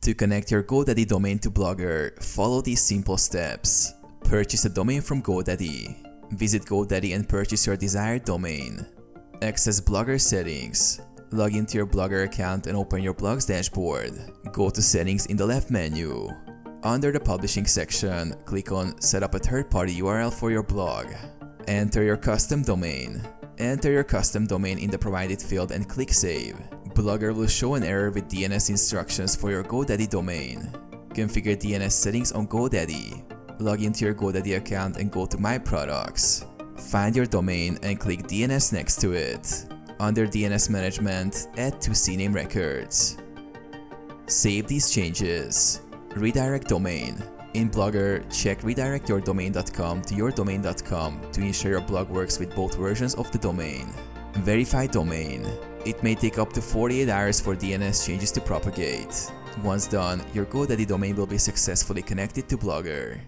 To connect your GoDaddy domain to Blogger, follow these simple steps. Purchase a domain from GoDaddy. Visit GoDaddy and purchase your desired domain. Access Blogger settings. Log into your Blogger account and open your blog's dashboard. Go to Settings in the left menu. Under the Publishing section, click on Set up a third-party URL for your blog. Enter your custom domain. Enter your custom domain in the provided field and click Save. Blogger will show an error with DNS instructions for your GoDaddy domain. Configure DNS settings on GoDaddy. Log into your GoDaddy account and go to My Products. Find your domain and click DNS next to it. Under DNS Management, add to CNAME records. Save these changes. Redirect domain. In Blogger, check redirectyourdomain.com to yourdomain.com to ensure your blog works with both versions of the domain. Verify domain. It may take up to 48 hours for DNS changes to propagate. Once done, your GoDaddy domain will be successfully connected to Blogger.